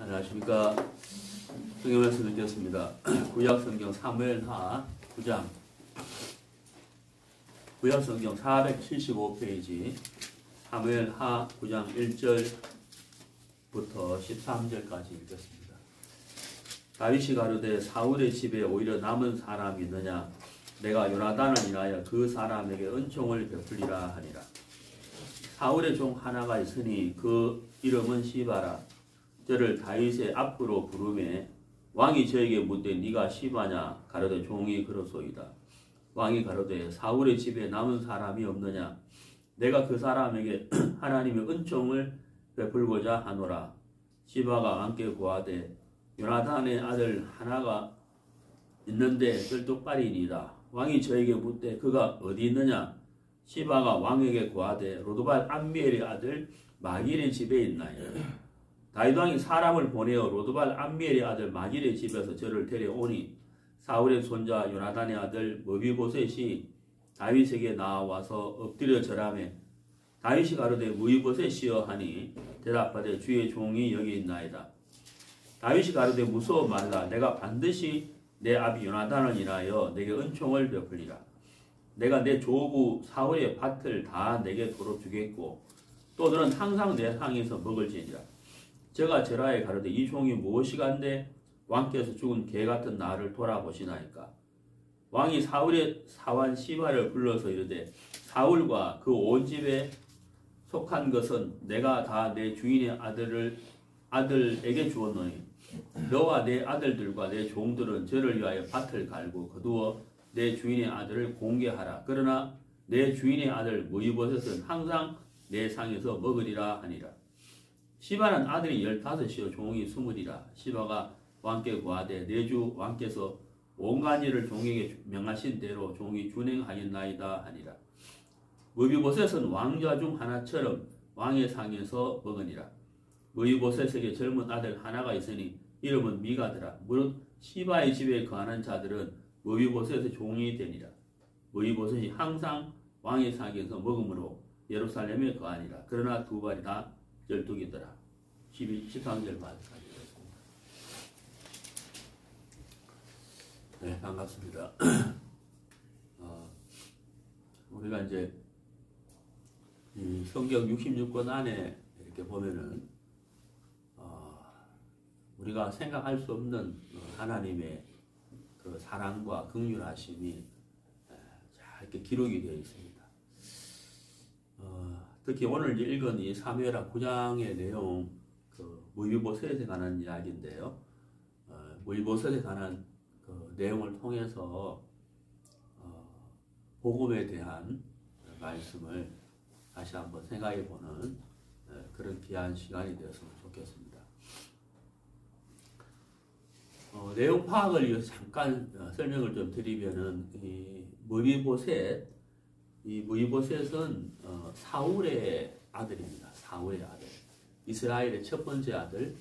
안녕하십니까. 성경 말씀 읽겠습니다. 구약 성경 사무엘하 9장, 구약 성경 475페이지, 사무엘하 9장 1절부터 13절까지 읽겠습니다. 다윗이 가로되 사울의 집에 오히려 남은 사람이 있느냐? 내가 요나단을 인하여 그 사람에게 은총을 베풀리라 하니라. 사울의 종 하나가 있으니 그 이름은 시바라. 저를 다윗의 앞으로 부르매 왕이 저에게 묻되 네가 시바냐? 가로되 종이 그러소이다. 왕이 가로되 사울의 집에 남은 사람이 없느냐? 내가 그 사람에게 하나님의 은총을 베풀고자 하노라. 시바가 왕께 고하되 요나단의 아들 하나가 있는데 쩔뚝발이니이다. 왕이 저에게 묻되 그가 어디 있느냐? 시바가 왕에게 고하되 로드발 암미엘의 아들 마길의 집에 있나이다. 다윗 왕이 사람을 보내어 로드발 암미엘의 아들 마길의 집에서 저를 데려오니 사울의 손자 요나단의 아들 머비보셋이 다윗에게 나와서 엎드려 절하매 다윗이 가로되 머비보셋이여 하니 대답하되 주의 종이 여기 있나이다. 다윗이 가로되 무서워 말라. 내가 반드시 내 아비 요나단을 인하여 내게 은총을 베풀리라. 내가 내 조부 사울의 밭을 다 내게 도로 주겠고 또 너는 항상 내 상에서 먹을지니라. 저가 제라에 가로되 이 종이 무엇이간데 왕께서 죽은 개 같은 나를 돌아보시나이까. 왕이 사울의 사환 시바를 불러서 이르되 사울과 그 온 집에 속한 것은 내가 다 내 주인의 아들에게 주었노니 너와 내 아들들과 내 종들은 저를 위하여 밭을 갈고 거두어 내 주인의 아들을 공개하라. 그러나 내 주인의 아들 무이보셋은 항상 내 상에서 먹으리라 하니라. 시바는 아들이 15이요 종이 20이라. 시바가 왕께 고하되 내 주 왕께서 온갖 일을 종에게 명하신 대로 종이 준행하였나이다 하니라. 무이보셋은 왕자 중 하나처럼 왕의 상에서 먹으니라. 무이보셋에게 젊은 아들 하나가 있으니 이름은 미가더라. 무릇 시바의 집에 거하는 자들은 무이보셋의 종이 되니라. 무이보셋이 항상 왕의 상에서 먹음으로 예루살렘에 거하니라. 그러나 두 발이 다 쩔뚝이더라. 13절 말까지 읽었습니다. 네, 반갑습니다. 우리가 이제 이 성경 66권 안에 이렇게 보면은 우리가 생각할 수 없는 하나님의 그 사랑과 긍휼하심이 이렇게 기록이 되어 있습니다. 특히 오늘 읽은 이 사무엘하 9장의 내용, 그 무이보셋에 관한 이야기인데요. 무이보셋에 관한 그 내용을 통해서 복음에 대한 말씀을 다시 한번 생각해보는 그런 귀한 시간이 되었으면 좋겠습니다. 내용 파악을 위해서 잠깐 설명을 좀 드리면은 이 무이보셋은 사울의 아들입니다. 사울의 아들. 이스라엘의 첫 번째 아들.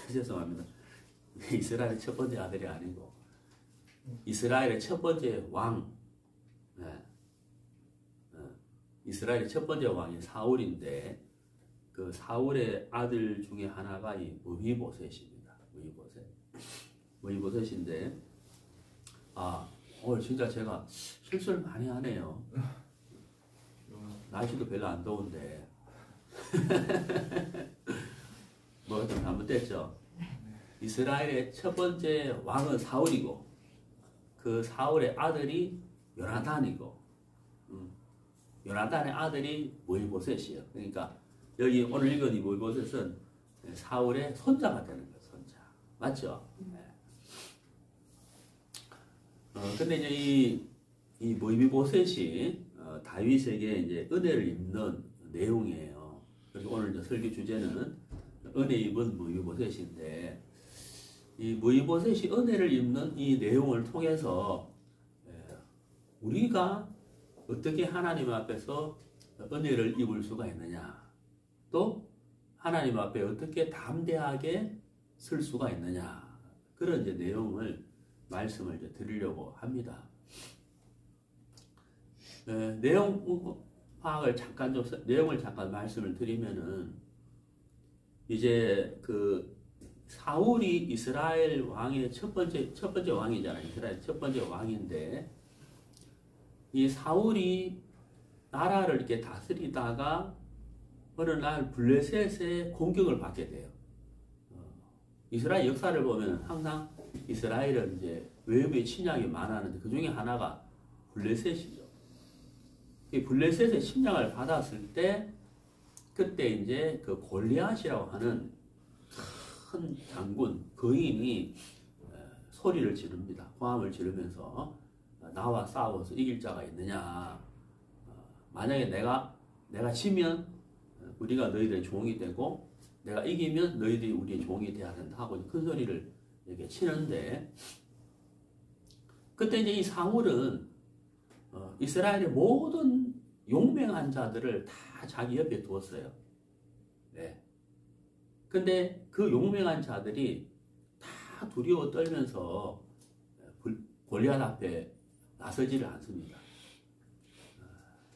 죄송합니다. 이스라엘의 첫 번째 아들이 아니고 이스라엘의 첫 번째 왕. 네. 이스라엘의 첫 번째 왕이 사울인데 그 사울의 아들 중에 하나가 이 무이보셋입니다. 무이보셋인데 오늘 진짜 제가 실수를 많이 하네요. 날씨도 별로 안 더운데 뭐가 좀 잘못됐죠. 이스라엘의 첫 번째 왕은 사울이고 그 사울의 아들이 요나단이고 요나단의 아들이 무이보셋이에요. 그러니까 여기 오늘 읽은 이 무이보셋은 사울의 손자가 되는 거예요. 손자. 맞죠? 근데 이제 이 무이보셋이 다윗에게 이제 은혜를 입는 내용이에요. 그래서 오늘 이제 설교 주제는 은혜 입은 무이보셋인데 이 무이보셋이 은혜를 입는 이 내용을 통해서 우리가 어떻게 하나님 앞에서 은혜를 입을 수가 있느냐, 또 하나님 앞에 어떻게 담대하게 설 수가 있느냐, 그런 이제 내용을 말씀을 이제 드리려고 합니다. 내용 파악을 잠깐 내용을 잠깐 말씀을 드리면은 이제 그 사울이 이스라엘 왕의 첫 번째 왕이잖아요. 이스라엘 첫 번째 왕인데 이 사울이 나라를 이렇게 다스리다가 어느 날 블레셋의 공격을 받게 돼요. 이스라엘 역사를 보면 항상 이스라엘은 이제 외부의 침략이 많았는데 그 중에 하나가 블레셋이죠. 이 블레셋의 침략을 받았을 때 그때 이제 그 골리앗이라고 하는 큰 장군 거인이 소리를 지릅니다. 고함을 지르면서 나와 싸워서 이길 자가 있느냐. 만약에 내가 지면 우리가 너희들의 종이 되고 내가 이기면 너희들이 우리의 종이 되어야 된다 하고 큰 소리를 이렇게 치는데 그때 이제 이 사울은 이스라엘의 모든 용맹한 자들을 다 자기 옆에 두었어요. 네. 근데 그 용맹한 자들이 다 두려워 떨면서 골리앗 앞에 나서지를 않습니다.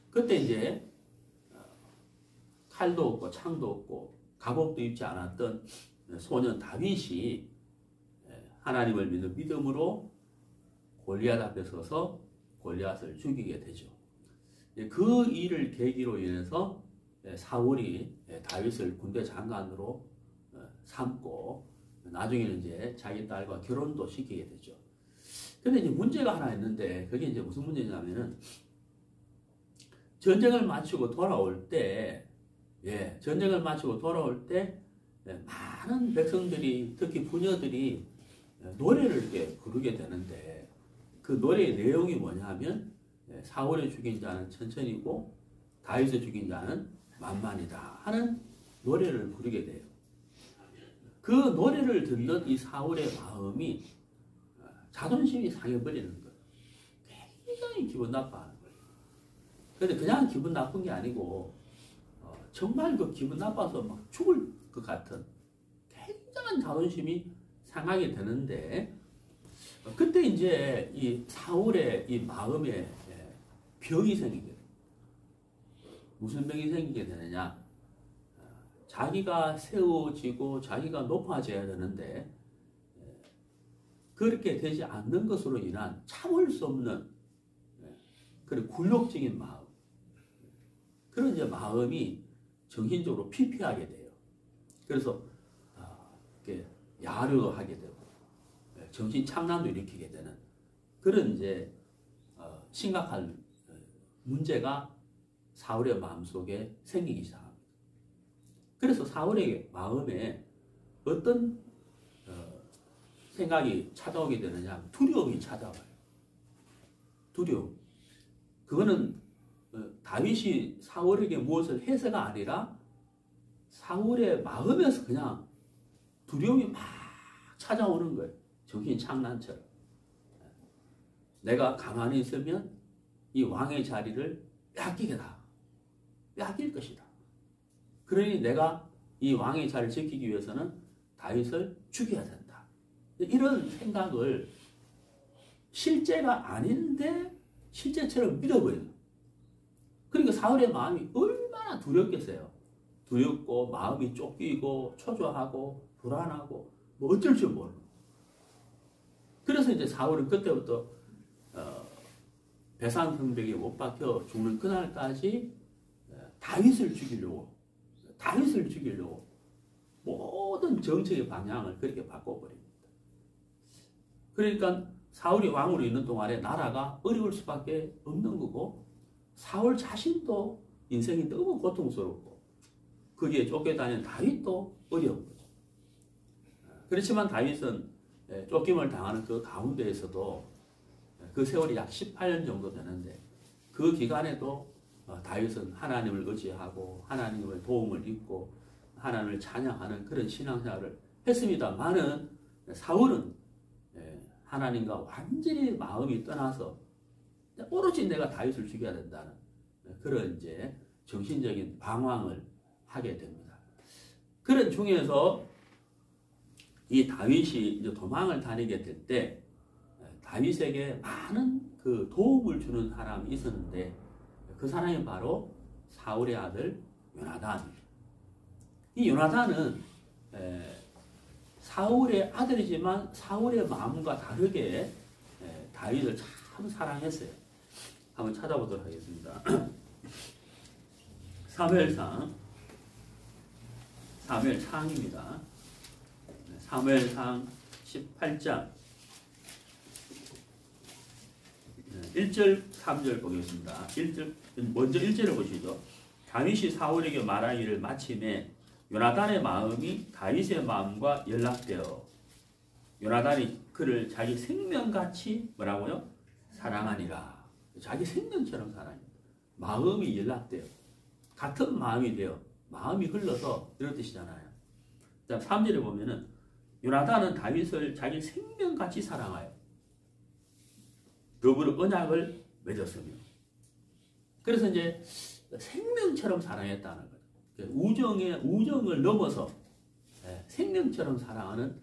그때 이제 칼도 없고 창도 없고 갑옷도 입지 않았던 소년 다윗이 하나님을 믿는 믿음으로 골리앗 앞에 서서 골리앗을 죽이게 되죠. 그 일을 계기로 인해서 사울이 다윗을 군대 장관으로 삼고 나중에는 이제 자기 딸과 결혼도 시키게 되죠. 근데 이제 문제가 하나 있는데 그게 이제 무슨 문제냐면은 전쟁을 마치고 돌아올 때 많은 백성들이 특히 부녀들이 노래를 이렇게 부르게 되는데 그 노래의 내용이 뭐냐면 사울을 죽인 자는 천천히고 다윗을 죽인 자는 만만이다 하는 노래를 부르게 돼요. 그 노래를 듣는 이 사울의 마음이 자존심이 상해버리는 거예요. 굉장히 기분 나빠하는 거예요. 그런데 그냥 기분 나쁜 게 아니고 정말 그 기분 나빠서 막 죽을 것 같은 굉장한 자존심이 상하게 되는데 그때 이제 이 사울의 이 마음에 병이 생기게 돼요. 무슨 병이 생기게 되느냐? 자기가 세워지고 자기가 높아져야 되는데 그렇게 되지 않는 것으로 인한 참을 수 없는 그런 굴욕적인 마음, 그런 이제 마음이 정신적으로 피폐하게 돼요. 그래서 이렇게 야류도 하게 되고 정신 착란도 일으키게 되는 그런 이제 심각한 문제가 사울의 마음속에 생기기 시작합니다. 그래서 사울의 마음에 어떤 생각이 찾아오게 되느냐? 두려움이 찾아와요. 두려움. 그거는 다윗이 사울에게 무엇을 해서가 아니라 사울의 마음에서 그냥 두려움이 막 찾아오는 거예요. 정신 착란처럼. 내가 가만히 있으면 이 왕의 자리를 빼앗길 것이다. 그러니 내가 이 왕의 자리를 지키기 위해서는 다윗을 죽여야 된다. 이런 생각을 실제가 아닌데 실제처럼 믿어버리는 거예요. 그러니까 사울의 마음이 얼마나 두렵겠어요. 두렵고 마음이 쫓기고 초조하고 불안하고 뭐 어쩔 줄 모르는. 그래서 이제 사울은 그때부터 배산 성벽에 못 박혀 죽는 그날까지 다윗을 죽이려고 모든 정책의 방향을 그렇게 바꿔버립니다. 그러니까 사울이 왕으로 있는 동안에 나라가 어려울 수밖에 없는 거고 사울 자신도 인생이 너무 고통스럽고 거기에 쫓겨다니는 다윗도 어려운 거죠. 그렇지만 다윗은 쫓김을 당하는 그 가운데에서도 그 세월이 약 18년 정도 되는데 그 기간에도 다윗은 하나님을 의지하고 하나님의 도움을 입고 하나님을 찬양하는 그런 신앙생활을 했습니다만은 사울은 하나님과 완전히 마음이 떠나서 오로지 내가 다윗을 죽여야 된다는 그런 이제 정신적인 방황을 하게 됩니다. 그런 중에서 이 다윗이 이제 도망을 다니게 될 때 다윗에게 많은 그 도움을 주는 사람이 있었는데 그 사람이 바로 사울의 아들 요나단입니다. 이 요나단은 사울의 아들이지만 사울의 마음과 다르게 다윗을 참 사랑했어요. 한번 찾아보도록 하겠습니다. 사무엘상입니다. 사무엘상 18장 1절 3절 보겠습니다. 먼저 1절을 보시죠. 다윗이 사울에게 말하기를 마침에 요나단의 마음이 다윗의 마음과 연락되어 요나단이 그를 자기 생명같이 뭐라고요? 사랑하니라. 자기 생명처럼 사랑해요. 마음이 연락돼요. 같은 마음이 돼요. 마음이 흘러서 이런 뜻이잖아요. 3절에 보면은 요나단은 다윗을 자기 생명같이 사랑하여 더불어 언약을 맺었으며. 그래서 이제 생명처럼 사랑했다는 거죠. 우정을 넘어서 생명처럼 사랑하는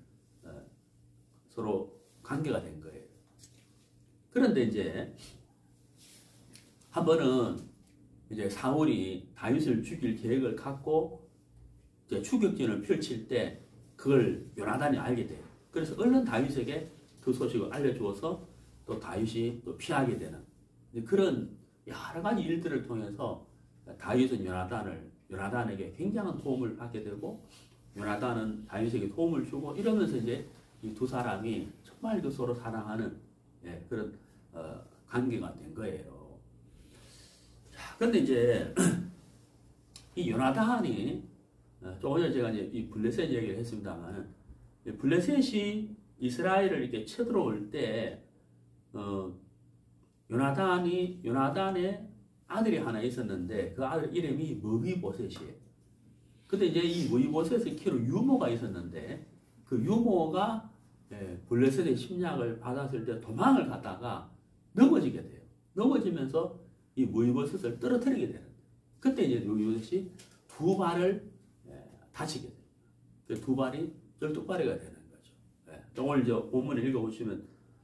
서로 관계가 된 거예요. 그런데 이제 한 번은 이제 사울이 다윗을 죽일 계획을 갖고 이제 추격전을 펼칠 때 그걸 요나단이 알게 돼요. 그래서 얼른 다윗에게 그 소식을 알려주어서 또 다윗이 또 피하게 되는 그런 여러 가지 일들을 통해서 다윗은 요나단에게 굉장한 도움을 받게 되고 요나단은 다윗에게 도움을 주고 이러면서 이제 이 두 사람이 정말 그 서로 사랑하는 그런 관계가 된 거예요. 자, 근데 이제 이 요나단이 조금 전에 제가 이제 이 블레셋 얘기를 했습니다만 블레셋이 이스라엘을 이렇게 쳐들어올 때 요나단의 아들이 하나 있었는데 그 아들 이름이 머비보셋이에요. 근데 이제 이 머비보셋을 키우는 유모가 있었는데 그 유모가 블레셋의 침략을 받았을 때 도망을 갔다가 넘어지게 돼요. 넘어지면서 이 머비보셋을 떨어뜨리게 되는. 그때 이제 머비보셋이 두 발을 다치게 돼요. 그 두 발이 쩔뚝발이가 되는 거죠. 오늘 저 본문을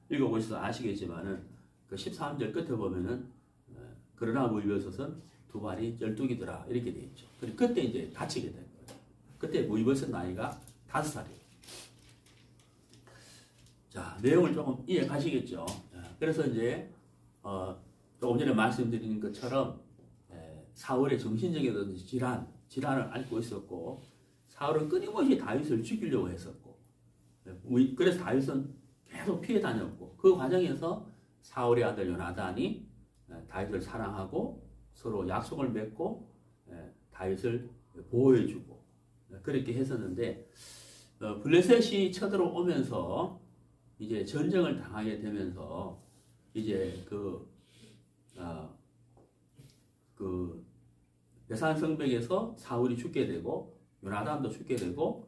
읽어보셔서 아시겠지만은 그 13절 끝에 보면은 그러나 머비보셋은 두 발이 쩔뚝이더라 이렇게 돼 있죠. 그때 이제 다치게 된 거예요. 그때 머비보셋 나이가 5살이에요. 자, 내용을 조금 이해 가시겠죠. 그래서 이제 조금 전에 말씀드린 것처럼 사울의 정신적인 질환을 앓고 있었고 사울은 끊임없이 다윗을 죽이려고 했었고 그래서 다윗은 계속 피해 다녔고 그 과정에서 사울의 아들 요나단이 다윗을 사랑하고 서로 약속을 맺고 다윗을 보호해주고 그렇게 했었는데 블레셋이 쳐들어오면서 이제 전쟁을 당하게 되면서 이제 그 베산 성벽에서 사울이 죽게 되고 요나단도 죽게 되고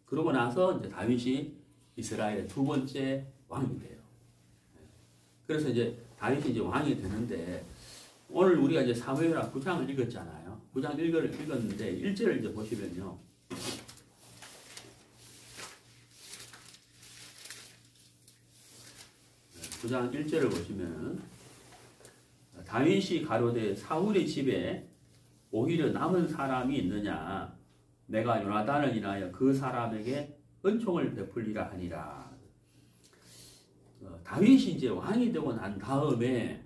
그러고 나서 이제 다윗이 이스라엘의 두 번째 왕이 돼요. 그래서 이제 다윗이 이제 왕이 되는데 오늘 우리가 이제 사무엘하 9장을 읽었잖아요. 9장 읽었는데 1절을 이제 보시면요. 구 9장 1절을 보시면 다윗이 가로되 사울의 집에 오히려 남은 사람이 있느냐 내가 요나단을 인하여 그 사람에게 은총을 베풀리라 하니라. 다윗이 이제 왕이 되고 난 다음에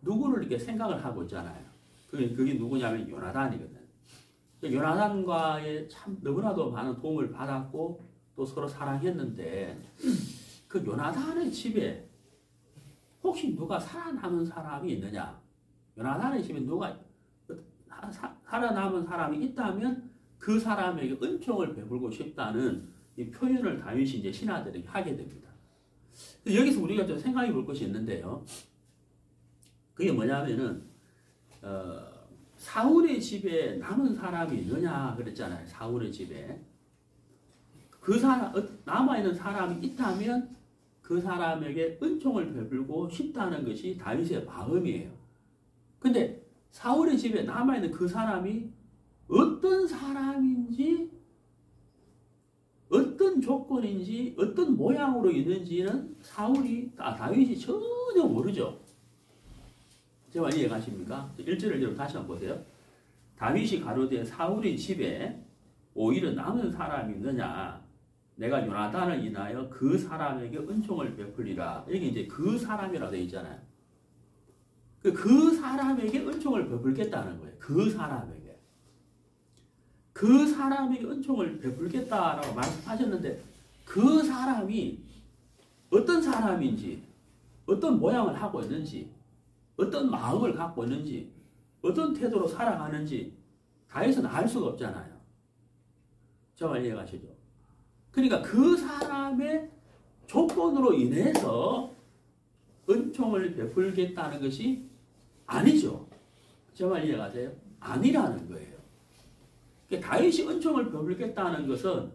누구를 이렇게 생각을 하고 있잖아요. 그게 누구냐면 요나단이거든. 요나단과의 참 너무나도 많은 도움을 받았고 또 서로 사랑했는데 그 요나단의 집에 혹시 누가 살아남은 사람이 있느냐? 요나단의 집에 누가 살아남은 사람이 있다면 그 사람에게 은총을 베풀고 싶다는 이 표현을 다윗이 이제 신하들에게 하게 됩니다. 여기서 우리가 좀 생각해 볼 것이 있는데요. 그게 뭐냐면은 사울의 집에 남은 사람이 있느냐 그랬잖아요. 사울의 집에 그 사람 남아있는 사람이 있다면 그 사람에게 은총을 베풀고 싶다는 것이 다윗의 마음이에요. 근데 사울의 집에 남아있는 그 사람이 어떤 사람인지 어떤 조건인지 어떤 모양으로 있는지는 다윗이 전혀 모르죠. 제가 이해 가십니까? 1절을 다시 한번 보세요. 다윗이 가로되 사울의 집에 오히려 남은 사람이 있느냐 내가 요나단을 인하여 그 사람에게 은총을 베풀리라. 여기 이제 그 사람이라고 되어 있잖아요. 그 사람에게 은총을 베풀겠다는 거예요. 그 사람에게. 그 사람에게 은총을 베풀겠다라고 말씀하셨는데 그 사람이 어떤 사람인지, 어떤 모양을 하고 있는지, 어떤 마음을 갖고 있는지, 어떤 태도로 살아가는지 다해서는 알 수가 없잖아요. 정말 이해가시죠? 그러니까 그 사람의 조건으로 인해서 은총을 베풀겠다는 것이 아니죠. 정말 이해가세요? 아니라는 거예요. 그러니까 다윗이 은총을 베풀겠다는 것은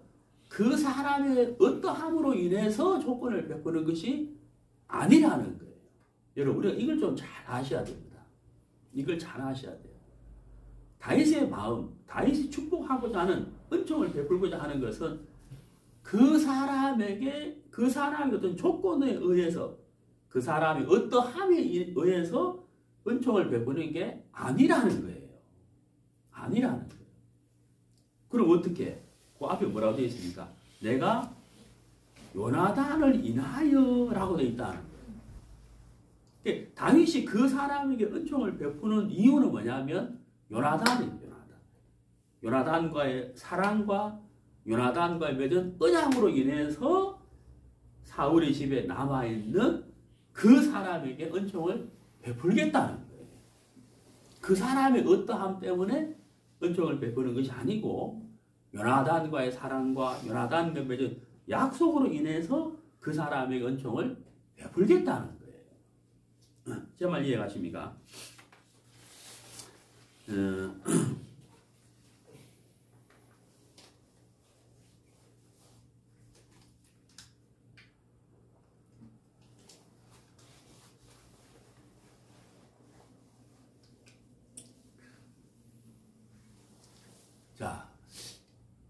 그 사람의 어떠함으로 인해서 조건을 베푸는 것이 아니라는 거예요. 여러분 우리가 이걸 좀 잘 아셔야 됩니다. 이걸 잘 아셔야 돼요. 다윗의 마음, 다윗이 축복하고자 하는 은총을 베풀고자 하는 것은 그 사람에게 그 사람의 어떤 조건에 의해서 그 사람이 어떠함에 의해서 은총을 베푸는 게 아니라는 거예요. 아니라는 거예요. 그럼 어떻게? 그 앞에 뭐라고 되어 있습니까? 내가 요나단을 인하여 라고 되어 있다는 거예요. 그러니까 다윗이 그 사람에게 은총을 베푸는 이유는 뭐냐면 요나단입니다. 요나단과의 사랑과 요나단과의 맺은 언약으로 인해서 사울의 집에 남아있는 그 사람에게 은총을 베풀겠다는 거예요. 그 사람의 어떠함 때문에 은총을 베푸는 것이 아니고 요나단과의 사랑과 요나단과 맺은 약속으로 인해서 그 사람에게 은총을 베풀겠다는 거예요. 제 말 이해가십니까? 자,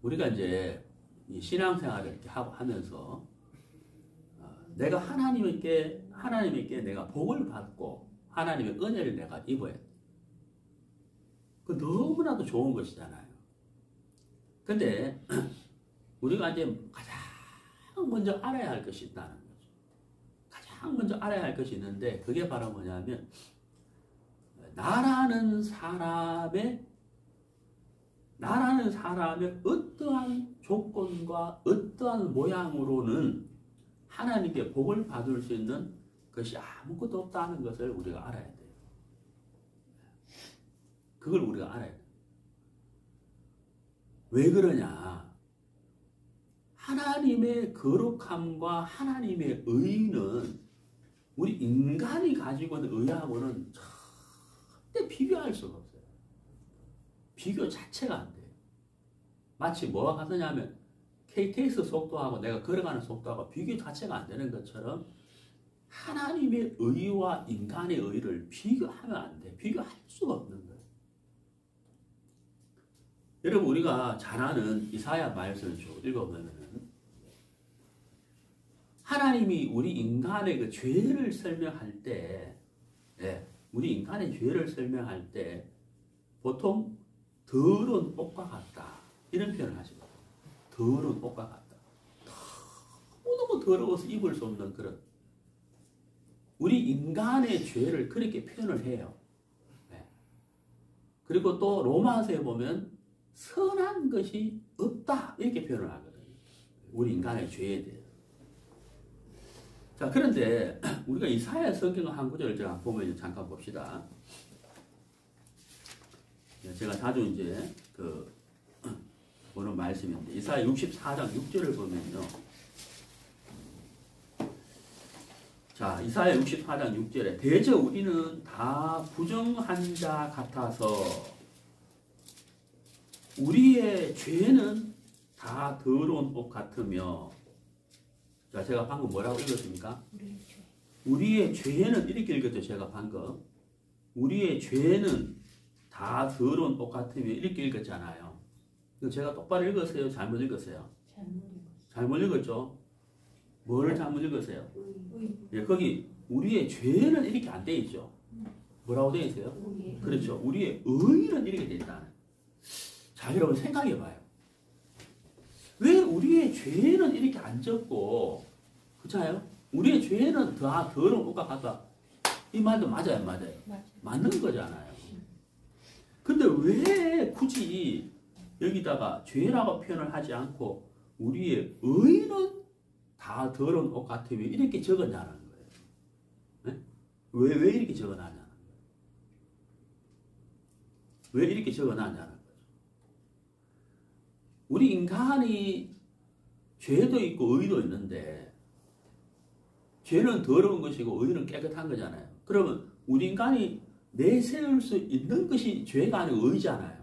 우리가 이제 이 신앙생활을 이렇게 하면서 내가 하나님께 내가 복을 받고 하나님의 은혜를 내가 입어야 돼. 그 너무나도 좋은 것이잖아요. 근데 우리가 이제 가장 먼저 알아야 할 것이 있다는 거죠. 가장 먼저 알아야 할 것이 있는데 그게 바로 뭐냐면 나라는 사람의 어떠한 조건과 어떠한 모양으로는 하나님께 복을 받을 수 있는 것이 아무것도 없다는 것을 우리가 알아야 돼요. 그걸 우리가 알아야 돼요. 왜 그러냐? 하나님의 거룩함과 하나님의 의는 우리 인간이 가지고 있는 의하고는 절대 비교할 수가 없어요. 비교 자체가 안 돼요. 마치 뭐가 같으냐면 KTX 속도하고 내가 걸어가는 속도하고 비교 자체가 안 되는 것처럼 하나님의 의와 인간의 의를 비교하면 안 돼. 비교할 수가 없는 거예요. 여러분 우리가 잘 아는 이사야 말씀을 쭉 읽어보면은 하나님이 우리 인간의 그 죄를 설명할 때, 우리 인간의 죄를 설명할 때 보통 더러운 옷과 같다 이런 표현을 하시거든요. 더러운 옷과 같다. 너무너무 더러워서 입을 수 없는 그런 우리 인간의 죄를 그렇게 표현을 해요. 그리고 또 로마서에 보면 선한 것이 없다 이렇게 표현을 하거든요. 우리 인간의 죄에 대해서. 자, 그런데 우리가 이사야 성경 한 구절을 제가 보면 잠깐 봅시다. 제가 자주 이제 보는 말씀인데 이사야 64장 6절을 보면요. 자, 이사야 64장 6절에 대저 우리는 다 부정한 자 같아서 우리의 죄는 다 더러운 옷 같으며. 자, 제가 방금 뭐라고 읽었습니까? 우리의 죄는 이렇게 읽었죠. 제가 방금 우리의 죄는 다 더러운 옷 같으며 이렇게 읽었잖아요. 제가 똑바로 읽었어요? 잘못 읽었어요? 잘못 읽었죠? 뭐를 잘못 읽었어요? 예, 거기 우리의 죄는 이렇게 안 돼 있죠. 뭐라고 돼 있어요? 그렇죠. 우리의 의는 이렇게 돼 있다. 자, 여러분 생각해 봐요. 왜 우리의 죄는 이렇게 안 적고, 그렇잖아요? 우리의 죄는 다 더러운 것과 같다. 이 말도 맞아요, 안 맞아요? 맞는 거잖아요. 근데 왜 굳이 여기다가 죄라고 표현을 하지 않고 우리의 의는 다 더러운 것 같아 왜 이렇게 적었냐는 거예요. 네? 왜 이렇게 적어놨냐는 거예요. 왜 이렇게 적어놨냐는 거죠. 우리 인간이 죄도 있고 의도 있는데 죄는 더러운 것이고 의는 깨끗한 거잖아요. 그러면 우리 인간이 내세울 수 있는 것이 죄가 아니고 의잖아요.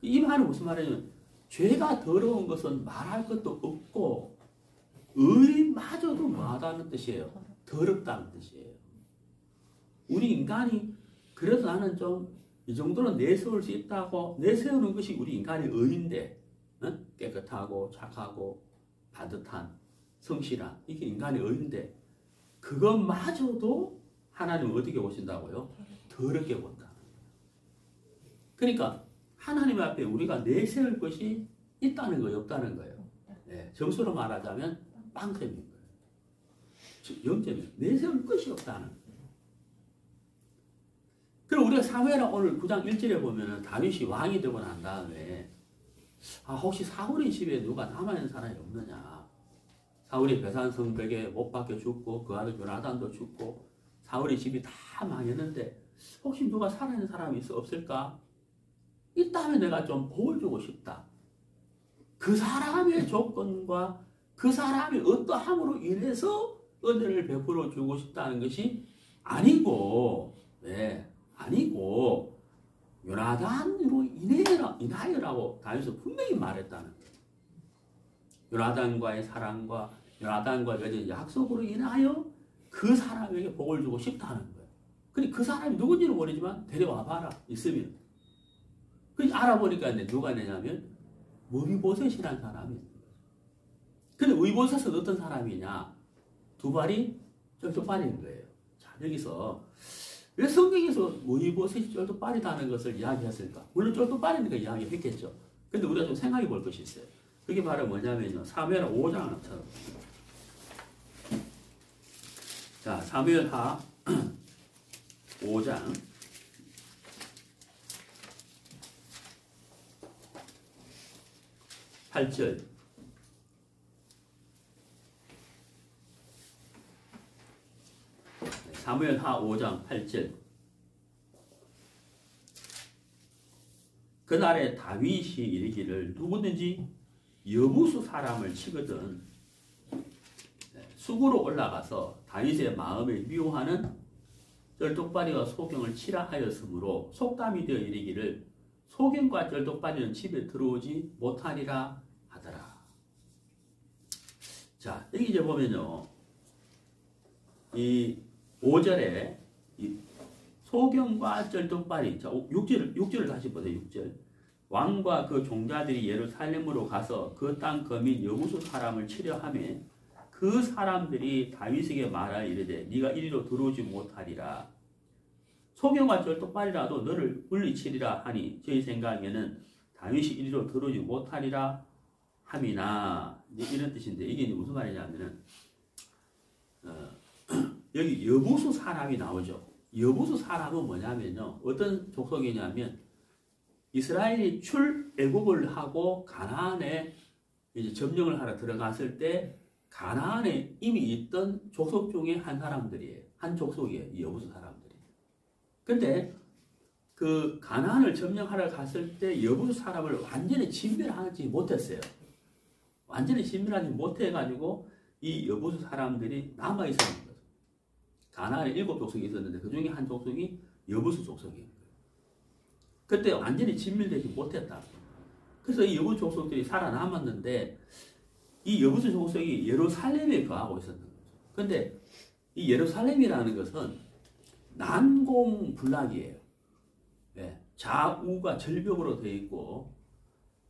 이 말은 무슨 말이냐면 죄가 더러운 것은 말할 것도 없고 의마저도 뭐하다는 뜻이에요. 더럽다는 뜻이에요. 우리 인간이 그래서 나는 좀 이 정도는 내세울 수 있다고 내세우는 것이 우리 인간의 의인데 깨끗하고 착하고 반듯한 성실한 이게 인간의 의인데 그것마저도 하나님은 어떻게 보신다고요? 더럽게 본다. 그러니까 하나님 앞에 우리가 내세울 것이 있다는 거예요, 없다는 거예요. 네, 점수로 말하자면 빵점인 거예요. 0점이에요. 내세울 것이 없다는 거예요. 그리고 우리가 사무엘하 오늘 9장 1절에 보면은 다윗이 왕이 되고 난 다음에 혹시 사울의 집에 누가 남아있는 사람이 없느냐. 사울이 베산 성벽에 못 박혀 죽고 그 아들 요나단도 죽고 사울의 집이 다 망했는데 혹시 누가 살아있는 사람이 없을까? 있다면 내가 좀 복을 주고 싶다. 그 사람의 조건과 그 사람이 어떠함으로 인해서 은혜를 베풀어 주고 싶다는 것이 아니고, 네, 아니고 요나단으로 인하여라고 다윗은 분명히 말했다는 거예요. 요나단과의 사랑과 요나단과 맺은 약속으로 인하여 그 사람에게 복을 주고 싶다는 거예요. 그 사람이 누군지는 모르지만 데려와 봐라 있으면. 알아보니까 누가 내냐면 무비보셋이라는 사람이 있는 거예요. 근데 무비보셋은 어떤 사람이냐? 두 발이 쩔뚝발인 거예요. 자, 여기서 왜 성경에서 무비보셋이 쩔뚝발이다는 것을 이야기했을까? 물론 쩔뚝발이니까 이야기했겠죠. 근데 우리가 좀 생각해 볼 것이 있어요. 그게 바로 뭐냐면요. 사무엘하 5장을 찾아봅니다. 자, 사무엘하 5장 8절. 사무엘하 5장 8절. 그날에 다윗이 이르기를 누구든지 여부수 사람을 치거든 수구로 올라가서 다윗의 마음에 미워하는 쩔뚝발이와 소경을 치라 하였으므로 속담이 되어 이르기를 소경과 쩔뚝발이는 집에 들어오지 못하리라 하더라. 자, 여기 이제 보면요. 이 5절에 이 소경과 쩔뚝발이, 자, 6절을 다시 보세요. 6절. 왕과 그 종자들이 예루살렘으로 가서 그 땅 거민 여부수 사람을 치려 하매 그 사람들이 다윗에게 말하여 이르되 네가 이리로 들어오지 못하리라. 소경과 쩔뚝발이라도 너를 물리치리라 하니 저희 생각에는 다윗이 이리로 들어오지 못하리라 함이나 이런 뜻인데 이게 무슨 말이냐면은 여기 여부수 사람이 나오죠. 여부수 사람은 뭐냐면요. 어떤 족속이냐면 이스라엘이 출애굽을 하고 가나안에 이제 점령을 하러 들어갔을 때 가나안에 이미 있던 족속 중에 한 사람들이에요. 한 족속이에요. 이 여부수 사람들이. 근데 그 가나안을 점령하러 갔을 때 여부수 사람을 완전히 진멸하지 못했어요. 완전히 진멸하지 못해가지고 이 여부수 사람들이 남아있었는 거죠. 가나안에 7족속이 있었는데 그 중에 한 족속이 여부수 족속이에요. 그때 완전히 진멸되지 못했다. 그래서 이 여부수 족속들이 살아남았는데 이 여부수 족속이 예루살렘에 거하고 있었던 거죠. 근데 이 예루살렘이라는 것은 난공불락이에요. 네, 좌우가 절벽으로 되어 있고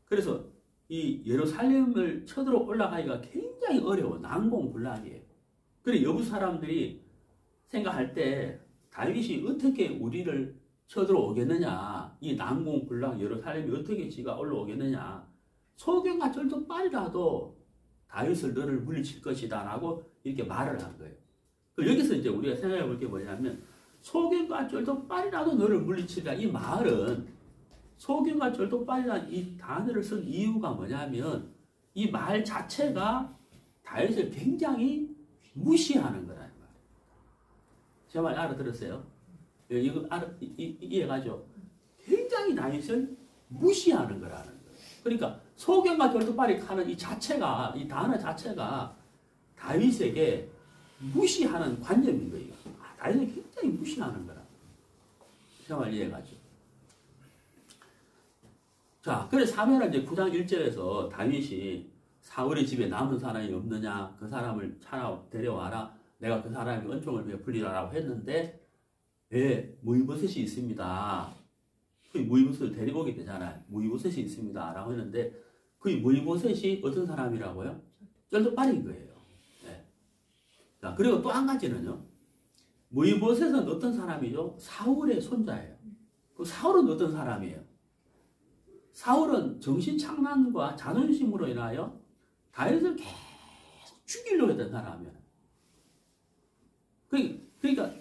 그래서 이 예루살렘을 쳐들어 올라가기가 굉장히 어려워. 난공불락이에요. 그래서 여부수 사람들이 생각할 때 다윗이 어떻게 우리를 쳐들어오겠느냐, 이 난공불락 예루살렘이 어떻게 지가 올라오겠느냐, 소경과 절도빨이라도 다윗을 너를 물리칠 것이다 라고 이렇게 말을 한 거예요. 여기서 이제 우리가 생각해 볼 게 뭐냐면 소경과 절도빨이라도 너를 물리치리라. 이 말은 소경과 절도빨이라는 이 단어를 쓴 이유가 뭐냐면 이 말 자체가 다윗을 굉장히 무시하는 거라는 거예요. 제 말 알아들었어요? 이거 이해가죠? 굉장히 다윗을 무시하는 거라는 거예요. 그러니까 소경과 절도빨이 하는 이 자체가, 이 단어 자체가 다윗에게 무시하는 관념인 거예요. 다윗을 굉장히 무시하는 거라. 제 말 이해가죠? 자, 그래서 사무엘하 이제 9장 1절에서 다윗이 사울의 집에 남은 사람이 없느냐, 그 사람을 데려와라, 내가 그 사람에게 은총을 베풀리라라고 했는데, 예, 무이보셋이 있습니다. 그 무이보셋을 데리고 오게 되잖아요. 무이보셋이 있습니다. 라고 했는데, 그 무이보셋이 어떤 사람이라고요? 절도빨인 거예요. 네. 자, 그리고 또 한 가지는요. 무이보셋은 어떤 사람이죠? 사울의 손자예요. 그 사울은 어떤 사람이에요? 사울은 정신착란과 자존심으로 인하여 다윗을 계속 죽이려고 했던 사람이에요. 그러니까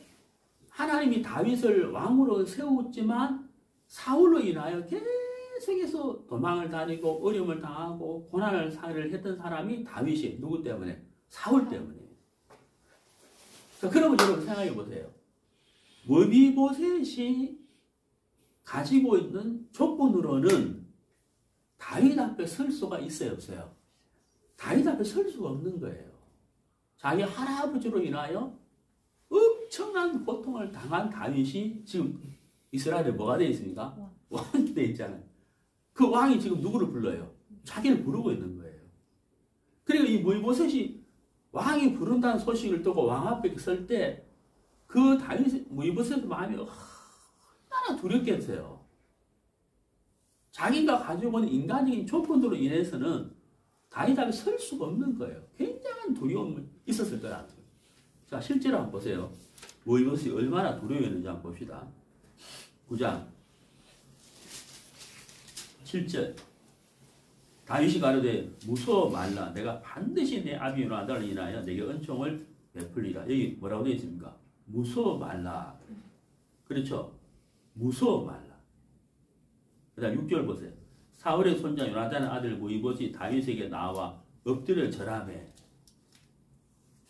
하나님이 다윗을 왕으로 세웠지만 사울로 인하여 계속해서 도망을 다니고 어려움을 당하고 고난을 사를 했던 사람이 다윗이 누구 때문에? 사울 때문에. 그러면 여러분 생각해 보세요. 무비보셋이 가지고 있는 조건으로는 다윗 앞에 설 수가 있어요, 없어요? 다윗 앞에 설 수가 없는 거예요. 자기 할아버지로 인하여 엄청난 고통을 당한 다윗이 지금 이스라엘에 뭐가 되어 있습니까? 왕이 되어 있잖아요. 그 왕이 지금 누구를 불러요? 자기를 부르고 있는 거예요. 그리고 이 무이보셋이 왕이 부른다는 소식을 듣고 왕 앞에 설 때 그 다윗 무이보셋 마음이 얼마나 두렵겠어요. 자기가 가지고 있는 인간적인 조건으로 인해서는 다윗 앞에 설 수가 없는 거예요. 굉장한 두려움이 있었을 거라는 거예요. 자, 실제로 한번 보세요. 무이보셋이 얼마나 두려워했는지 한번 봅시다. 9장 7절 다윗이 가로되 무서워 말라. 내가 반드시 내 아비 요나단을 인하여 내게 은총을 베풀리라. 여기 뭐라고 되어 있습니까? 무서워 말라. 그렇죠? 무서워 말라. 그 다음 6절 보세요. 사울의 손자 요나단의 아들 무이보셋이 다윗에게 나와 엎드려 절하매.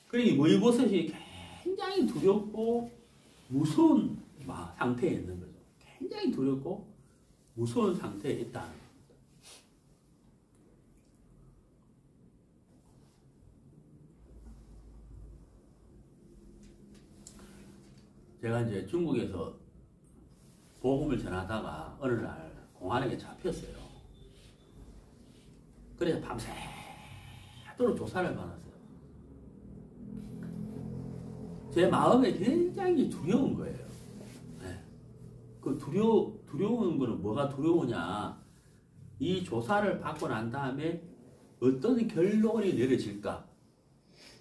그러니 무이보셋이 굉장히 두렵고 무서운 상태에 있는 거죠. 굉장히 두렵고 무서운 상태에 있다는 거예요. 제가 이제 중국에서 복음을 전하다가 어느 날 공안에게 잡혔어요. 그래서 밤새도록 조사를 받았어요. 제 마음에 굉장히 두려운 거예요. 네. 그 두려운 거는 뭐가 두려우냐? 이 조사를 받고 난 다음에 어떤 결론이 내려질까?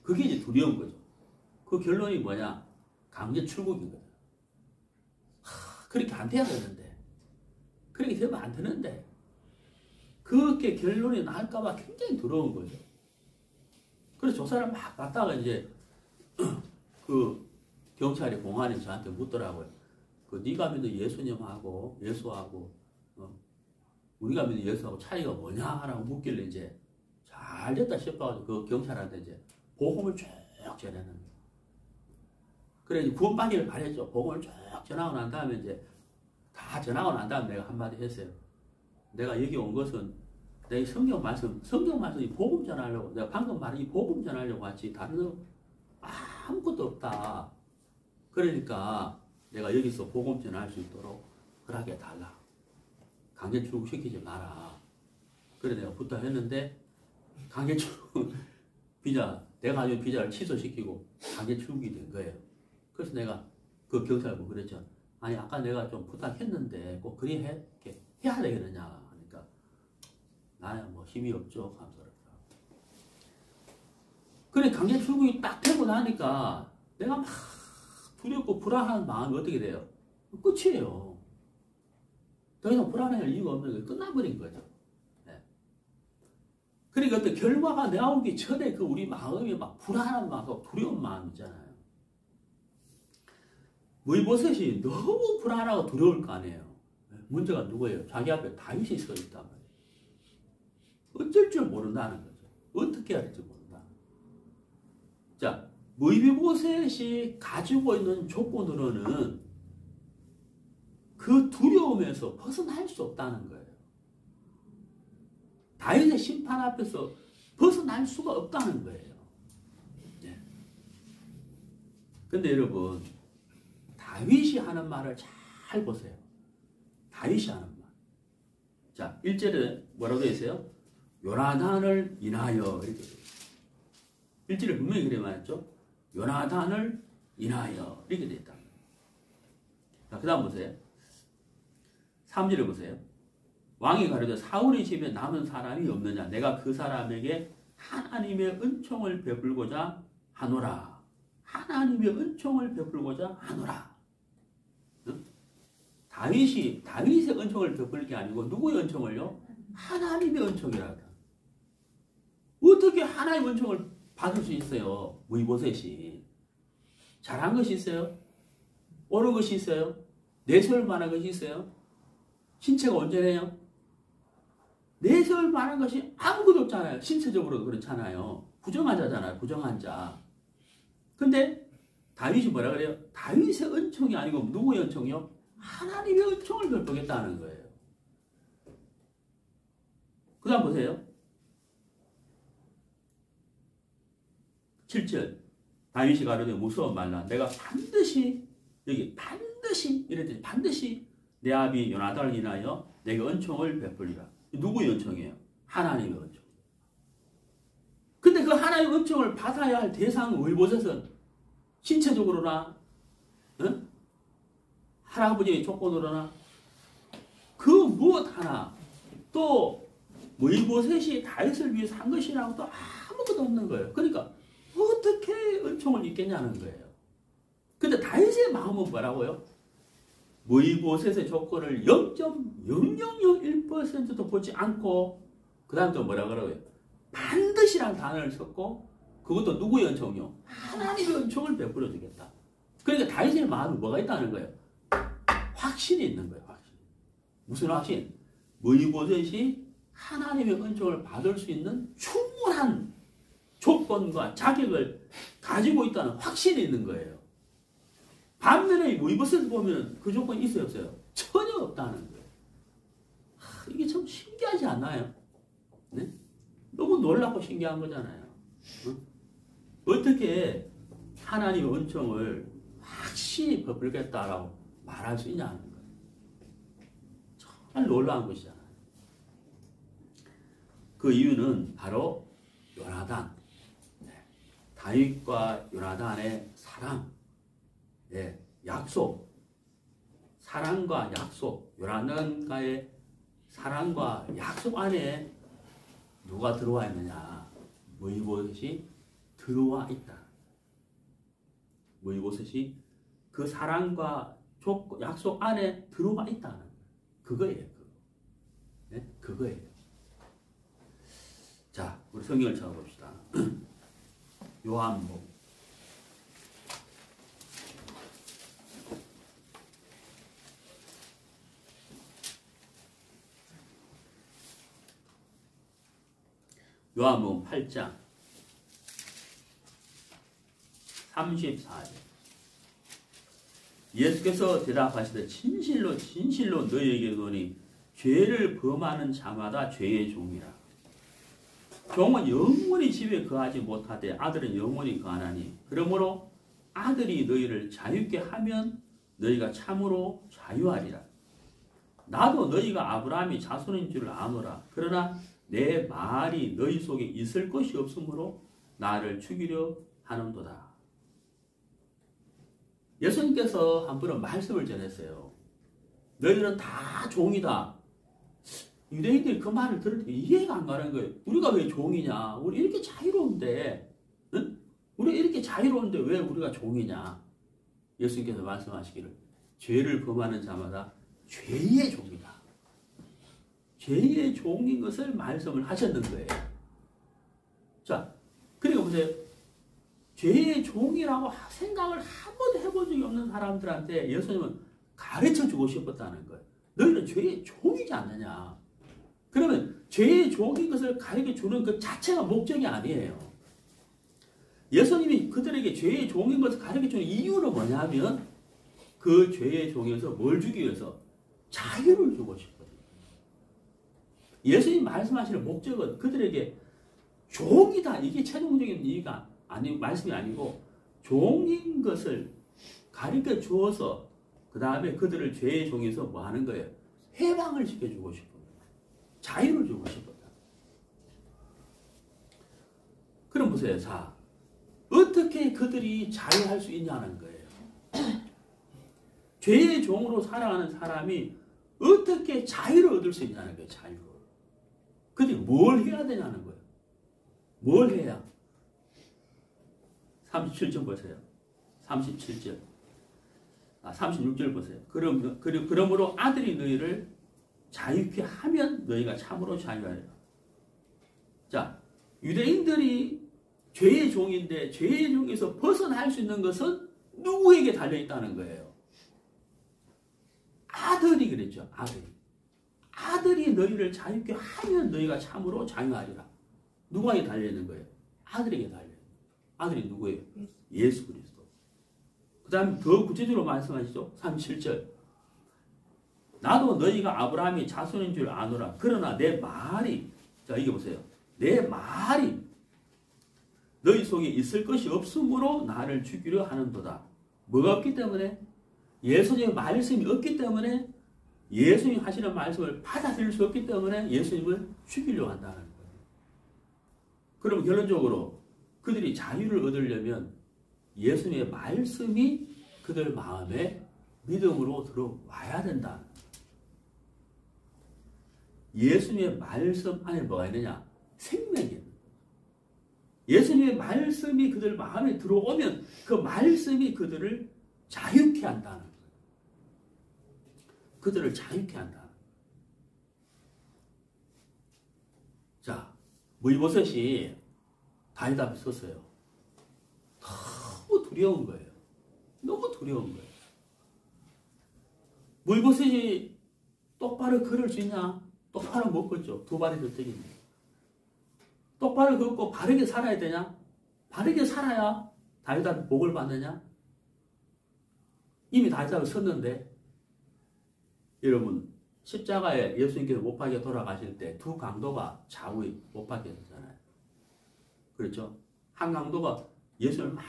그게 이제 두려운 거죠. 그 결론이 뭐냐? 강제 출국인 거예요. 그렇게 안 돼야 되는데, 그렇게 되면 안 되는데, 그렇게 결론이 날까봐 굉장히 두려운 거죠. 그래서 조사를 막 받다가 이제 그 경찰이 공안에 저한테 묻더라고요. 그 네가 믿는 예수님하고 예수하고 우리가 믿는 예수하고 차이가 뭐냐라고 묻길래 이제 잘 됐다 싶어가지고 그 경찰한테 이제 복음을 쭉 전하는 거예요. 그래 구원받기를 바랬죠. 복음을 쭉 전하고 난 다음에 이제 다 전하고 난 다음에 내가 한마디 했어요. 내가 여기 온 것은 내 성경 말씀 이 복음 전하려고, 내가 방금 말한 이 복음 전하려고 왔지 다른 거 아무것도 없다. 그러니까 내가 여기서 복음 전할 수 있도록 허락해 달라. 강제 출국시키지 마라. 그래 내가 부탁했는데 강제 출국 내가 가진 비자를 취소시키고 강제 출국이 된 거예요. 그래서 내가 그 경찰하고 그랬죠. 아니 아까 내가 좀 부탁했는데 꼭 그리 해야 되겠느냐 하니까 나는 뭐 힘이 없죠 하면서. 그래 강제 출국이 딱 되고 나니까 내가 막 두렵고 불안한 마음이 어떻게 돼요? 끝이에요. 더 이상 불안할 이유가 없는 거예요. 끝나버린 거죠. 네. 그러니까 또 결과가 나오기 전에 그 우리 마음이 막 불안한 마음, 두려운 마음 있잖아요. 무이보셋이 너무 불안하고 두려울 거 아니에요. 문제가 누구예요? 자기 앞에 다윗이 서 있단 말이에요. 어쩔 줄 모른다는 거죠. 어떻게 해야 될지 모른다. 자, 무이보셋이 가지고 있는 조건으로는 그 두려움에서 벗어날 수 없다는 거예요. 다윗의 심판 앞에서 벗어날 수가 없다는 거예요. 네. 근데 여러분, 다윗이 하는 말을 잘 보세요. 다윗이 하는 말. 자, 1절에 뭐라고 되어 있어요? 요나단을 인하여 이렇게 되어 있어요. 1절에 분명히 그래 말했죠? 요나단을 인하여 이렇게 되어 있다. 자, 그 다음 보세요. 3절에 보세요. 왕이 가로되 사울의 집에 남은 사람이 없느냐? 내가 그 사람에게 하나님의 은총을 베풀고자 하노라. 하나님의 은총을 베풀고자 하노라. 응? 다윗의 은총을 베풀 게 아니고 누구의 은총을요? 하나님의 은총이라다. 어떻게 하나님의 은총을 받을 수 있어요? 무이보셋이. 잘한 것이 있어요? 옳은 것이 있어요? 내세울 만한 것이 있어요? 신체가 온전해요? 내세울 만한 것이 아무것도 없잖아요. 신체적으로도 그렇잖아요. 부정한 자잖아요. 부정한 자. 근데 다윗이 뭐라 그래요? 다윗의 은총이 아니고 누구의 은총이요? 하나님의 은총을 베푸겠다는 거예요. 그 다음 보세요. 7절. 다윗이 가로되 무서워 말라. 내가 반드시 여기 반드시 이랬더니 반드시 내 아비 요나단을 인하여 내게 은총을 베풀리라. 누구의 은총이에요? 하나님의 은총. 근데 그 하나님의 은총을 받아야 할 대상 무이보셋은 신체적으로나 응? 할아버지의 조건으로나 그 무엇 하나 또 무이보셋이 다윗을 위해서 한 것이라고 또 아무것도 없는 거예요. 그러니까 어떻게 은총을 입겠냐는 거예요. 근데 다윗의 마음은 뭐라고요? 무이보셋의 조건을 0.0001%도 보지 않고 그 다음 또 뭐라 그러고요? 반드시라는 단어를 썼고 그것도 누구의 은총이요? 하나님의 은총을 베풀어 주겠다. 그러니까 다윗의 마음에 뭐가 있다는 거예요? 확신이 있는 거예요. 확신. 무슨 확신? 무이보셋이 하나님의 은총을 받을 수 있는 충분한 조건과 자격을 가지고 있다는 확신이 있는 거예요. 반면에 무이보셋을 보면 그 조건이 있어요, 없어요? 전혀 없다는 거예요. 이게 참 신기하지 않나요? 네? 너무 놀랍고 신기한 거잖아요. 어떻게 하나님의 은총을 확실히 베풀겠다라고 말할 수 있냐는 거예요. 정말 놀라운 것이잖아요. 그 이유는 바로 요나단, 다윗과 요나단의 사랑, 약속, 사랑과 약속, 요나단과의 사랑과 약속 안에 누가 들어와 있느냐? 무이보셋이 들어와 있다. 무이보셋이 그 사랑과 약속 안에 들어와 있다는 그거예요. 네? 그거예요. 자, 우리 성경을 찾아봅시다. 요한복음. 요한복음 8장 34절. 예수께서 대답하시되 진실로 진실로 너희에게 이르노니 죄를 범하는 자마다 죄의 종이라. 종은 영원히 집에 거하지 못하되 아들은 영원히 거하나니 그러므로 아들이 너희를 자유케 하면 너희가 참으로 자유하리라. 나도 너희가 아브라함이 자손인 줄 아노라. 그러나 내 말이 너희 속에 있을 것이 없으므로 나를 죽이려 하는도다. 예수님께서 한 번은 말씀을 전했어요. 너희들은 다 종이다. 유대인들이 그 말을 들을 때 이해가 안 가는 거예요. 우리가 왜 종이냐? 우리 이렇게 자유로운데, 응? 우리 이렇게 자유로운데 왜 우리가 종이냐? 예수님께서 말씀하시기를 죄를 범하는 자마다 죄의 종이다. 죄의 종인 것을 말씀을 하셨는 거예요. 자, 그러니까 보세요. 죄의 종이라고 생각을 한 번도 해본 적이 없는 사람들한테 예수님은 가르쳐 주고 싶었다는 거예요. 너희는 죄의 종이지 않느냐. 그러면 죄의 종인 것을 가르쳐 주는 그 자체가 목적이 아니에요. 예수님이 그들에게 죄의 종인 것을 가르쳐 주는 이유는 뭐냐면 그 죄의 종에서 뭘 주기 위해서? 자유를 주고 싶거든요. 예수님 말씀하시는 목적은 그들에게 종이다. 이게 최종적인 이유가 말씀이 아니고 종인 것을 가르쳐 주어서 그 다음에 그들을 죄의 종에서 뭐 하는 거예요? 해방을 시켜주고 싶은 거예요. 자유를 주고 싶었다. 그럼 보세요. 자, 어떻게 그들이 자유할 수 있냐는 거예요. 죄의 종으로 살아가는 사람이 어떻게 자유를 얻을 수 있냐는 거예요. 자유를. 그들이 뭘 해야 되냐는 거예요. 뭘 해야? 37절 보세요. 37절. 36절 보세요. 그러므로 아들이 너희를 자유케 하면 너희가 참으로 자유하리라. 자, 유대인들이 죄의 종인데 죄의 종에서 벗어날 수 있는 것은 누구에게 달려있다는 거예요? 아들이 그랬죠. 아들이 너희를 자유케 하면 너희가 참으로 자유하리라. 누구에게 달려있는 거예요? 아들에게 달려있는 거예요. 아들이 누구예요? 예수 그리스도. 그 다음 더 구체적으로 말씀하시죠. 37절. 나도 너희가 아브라함의 자손인 줄 아노라. 그러나 내 말이, 자 이게 보세요. 내 말이 너희 속에 있을 것이 없으므로 나를 죽이려 하는도다. 뭐가 없기 때문에? 예수님의 말씀이 없기 때문에, 예수님 하시는 말씀을 받아들일 수 없기 때문에 예수님을 죽이려고 한다는 거예요. 그럼 결론적으로 그들이 자유를 얻으려면 예수님의 말씀이 그들 마음에 믿음으로 들어와야 된다. 예수님의 말씀 안에 뭐가 있느냐? 생명이 있는 거예요. 예수님의 말씀이 그들 마음에 들어오면 그 말씀이 그들을 자유케 한다는 거예요. 그들을 자유케 한다. 자, 무이보셋이 다윗 앞에 섰어요. 너무 두려운 거예요. 너무 두려운 거예요. 무이보셋이 똑바로 걸을 수 있냐? 똑바로 못 걷죠. 두 발이 들뜨기네. 똑바로 걷고 바르게 살아야 되냐? 바르게 살아야 다윗 앞에 복을 받느냐? 이미 다윗 앞에 섰는데, 여러분 십자가에 예수님께서 못 박혀 돌아가실 때 두 강도가 좌우에 못 박혔잖아요. 그렇죠? 한 강도가 예수를 막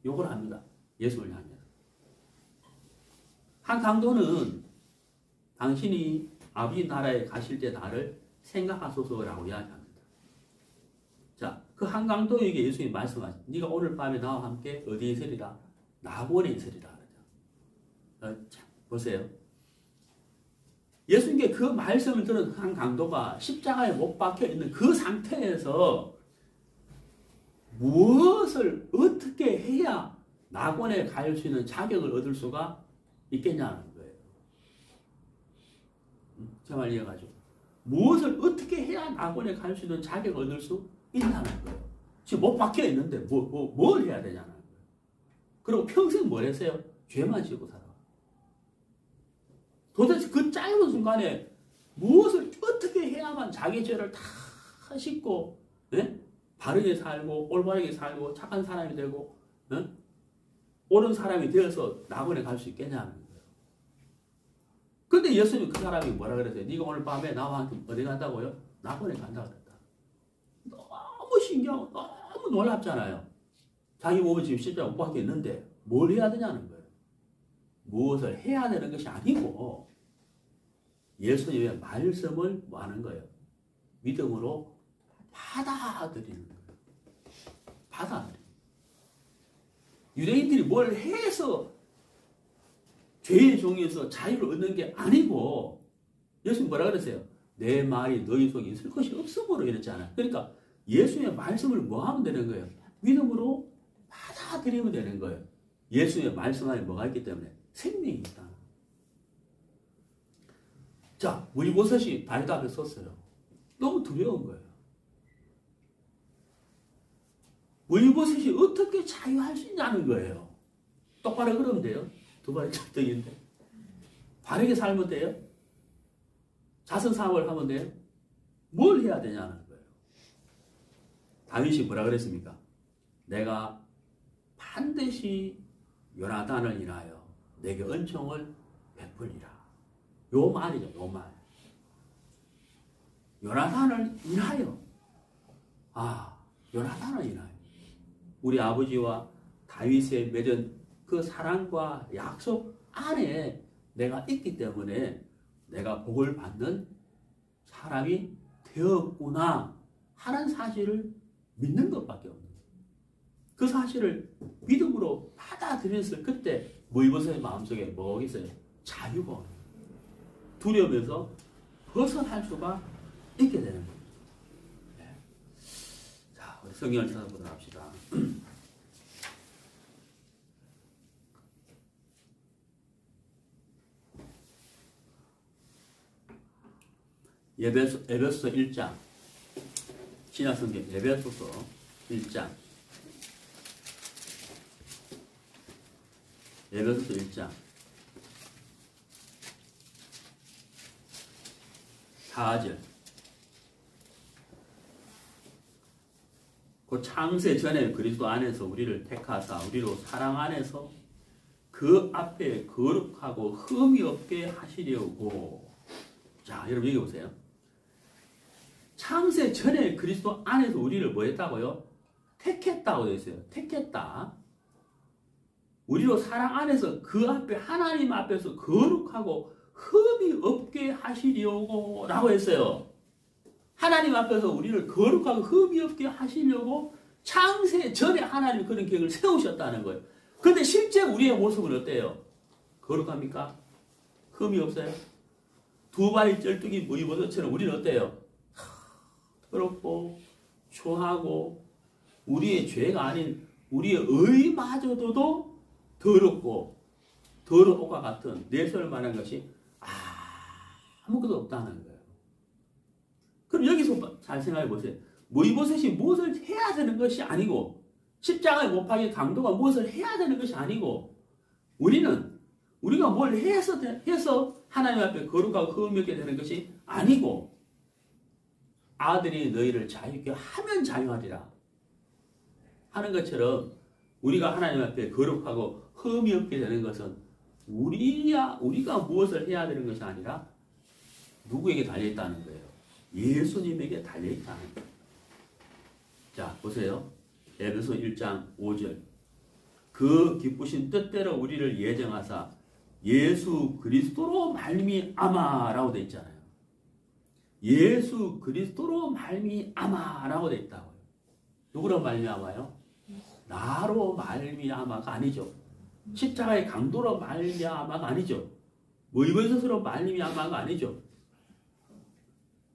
욕을 합니다. 예수를 향해서. 한 강도는 당신이 아버지 나라에 가실 때 나를 생각하소서라고 이야기합니다. 자, 그 한 강도에게 예수님이 말씀하신, 네가 오늘 밤에 나와 함께 어디에 있으리라? 낙원에 있으리라. 자, 보세요. 예수님께 그 말씀을 들은 한 강도가 십자가에 못 박혀 있는 그 상태에서 무엇을 어떻게 해야 낙원에 갈 수 있는 자격을 얻을 수가 있겠냐는 거예요. 제 말 이해가죠? 무엇을 어떻게 해야 낙원에 갈 수 있는 자격을 얻을 수 있냐는 거예요. 지금 못 박혀 있는데 뭘 해야 되냐는 거예요. 그리고 평생 뭘 했어요? 죄만 지고 살아. 도대체 그 짧은 순간에 무엇을 어떻게 해야만 자기 죄를 다 씻고, 네? 바르게 살고 올바르게 살고 착한 사람이 되고, 네? 옳은 사람이 되어서 낙원에 갈 수 있겠냐는 거예요. 근데 예수님이 그 사람이 뭐라 그랬어요? 네가 오늘 밤에 나와 함께 어디 간다고요? 낙원에 간다고 그랬다. 너무 신기하고 너무 놀랍잖아요. 자기 몸은 지금 십자가 못 박혀 있는데 뭘 해야 되냐는 거예요. 무엇을 해야 되는 것이 아니고 예수님의 말씀을 뭐 하는 거예요? 믿음으로 받아들이는 거예요. 받아들이는 거예요. 유대인들이 뭘 해서 죄의 종에서 자유를 얻는 게 아니고, 예수님 뭐라 그랬어요? 내 말이 너희 속에 있을 것이 없으므로 이랬잖아요. 그러니까 예수님의 말씀을 뭐 하면 되는 거예요? 믿음으로 받아들이면 되는 거예요. 예수님의 말씀 안에 뭐가 있기 때문에? 생명이 있다. 자, 무이보셋이 다윗 앞에 섰어요. 너무 두려운 거예요. 무이보셋이 어떻게 자유할 수 있냐는 거예요. 똑바로 그러면 돼요. 두 발이 찰떡인데. 바르게 살면 돼요. 자선사업을 하면 돼요. 뭘 해야 되냐는 거예요. 다윗이 뭐라 그랬습니까? 내가 반드시 요나단을 인하여 내게 은총을 베풀리라. 요 말이죠. 요 말. 요나단을 인하여. 요나단을 인하여. 우리 아버지와 다윗의 맺은 그 사랑과 약속 안에 내가 있기 때문에 내가 복을 받는 사람이 되었구나 하는 사실을 믿는 것밖에 없는 거예요. 그 사실을 믿음으로 받아들였을 그때 무이보셋의 마음속에 뭐가 있어요? 자유가 두려움에서 벗어날 수가 있게 되는 거예요. 네. 자, 우리 성경을 찾아보도록 합시다. 에베소서 1장. 신약성경 에베소서 1장. 에베소서 1장 4절. 그 창세 전에 그리스도 안에서 우리를 택하사 우리로 사랑 안에서 그 앞에 거룩하고 흠이 없게 하시려고. 자, 여러분 여기 보세요. 창세 전에 그리스도 안에서 우리를 뭐 했다고요? 택했다고 되어 있어요. 택했다. 우리로 사랑 안에서 그 앞에 하나님 앞에서 거룩하고 흠이 없게 하시려고 라고 했어요. 하나님 앞에서 우리를 거룩하고 흠이 없게 하시려고 창세 전에 하나님 그런 계획을 세우셨다는 거예요. 그런데 실제 우리의 모습은 어때요? 거룩합니까? 흠이 없어요? 두 발이 쩔뚝이 무이보셋처럼 우리는 어때요? 더럽고 추하고 우리의 죄가 아닌 우리의 의마저도 더럽고 더러운 옷과 같은 내설 만한 것이 아무것도 없다는 거예요. 그럼 여기서 잘 생각해 보세요. 무이보셋이 무엇을 해야 되는 것이 아니고 십자가에 못 박힌 강도가 무엇을 해야 되는 것이 아니고 우리가 뭘 해서 하나님 앞에 거룩하고 흠이 없게 되는 것이 아니고 아들이 너희를 자유케 하면 자유하리라 하는 것처럼 우리가 하나님 앞에 거룩하고 흠이 없게 되는 것은 우리가 무엇을 해야 되는 것이 아니라 누구에게 달려있다는 거예요. 예수님에게 달려있다는 거예요. 자, 보세요. 에베소 1장 5절. 그 기쁘신 뜻대로 우리를 예정하사 예수 그리스도로 말미암아라고 되어 있잖아요. 예수 그리스도로 말미암아라고 되어 있다고요. 누구로 말미암아요? 나로 말미암아가 아니죠. 십자가의 강도로 말미암아가 아니죠. 무이보셋으로 말미암아가 아니죠.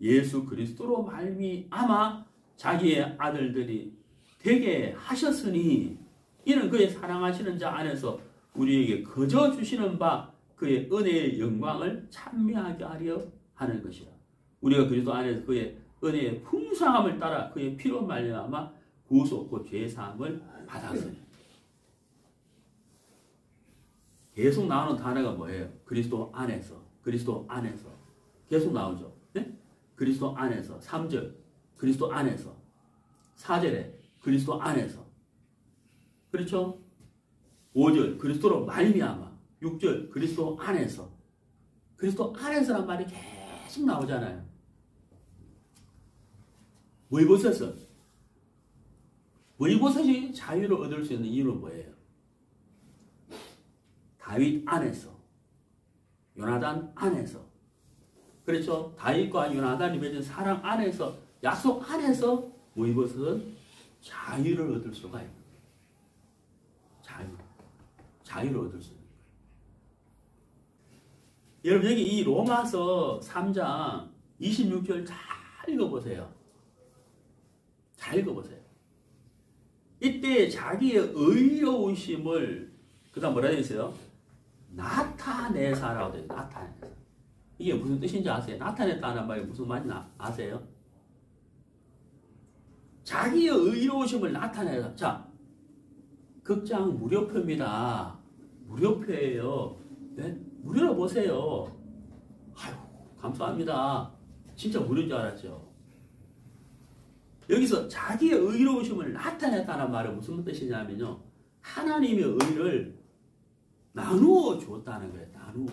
예수 그리스도로 말미암아 자기의 아들들이 되게 하셨으니 이는 그의 사랑하시는 자 안에서 우리에게 거저 주시는 바 그의 은혜의 영광을 찬미하게 하려 하는 것이라. 우리가 그리스도 안에서 그의 은혜의 풍성함을 따라 그의 피로 말미암아 구속과 죄사함을 받았으니. 계속 나오는 단어가 뭐예요? 그리스도 안에서. 그리스도 안에서. 계속 나오죠. 네? 그리스도 안에서. 3절. 그리스도 안에서. 4절에 그리스도 안에서. 그렇죠? 5절 그리스도로 말미암아. 6절 그리스도 안에서. 그리스도 안에서란 말이 계속 나오잖아요. 무이보셋이 자유를 얻을 수 있는 이유는 뭐예요? 다윗 안에서, 요나단 안에서. 그렇죠? 다윗과 요나단이 맺은 사랑 안에서, 약속 안에서 무이보셋은 자유를 얻을 수가 있는 거예요. 자유를 얻을 수 있는 거예요. 여러분 여기 이 로마서 3장 26절 잘 읽어보세요. 잘 읽어보세요. 이때 자기의 의로우심을 그 다음 뭐라 되어 있어요? 나타내사라고 되어 있어요. 나타내사. 이게 무슨 뜻인지 아세요? 나타냈다는 말이 무슨 말인지 아세요? 자기의 의로우심을 나타내라. 자, 극장 무료표입니다. 무료표예요. 네? 무료로 보세요. 아유, 감사합니다. 진짜 무료인 줄 알았죠. 여기서 자기의 의로우심을 나타냈다는 말은 무슨 뜻이냐면요. 하나님의 의를 나누어 줬다는 거예요. 나누어.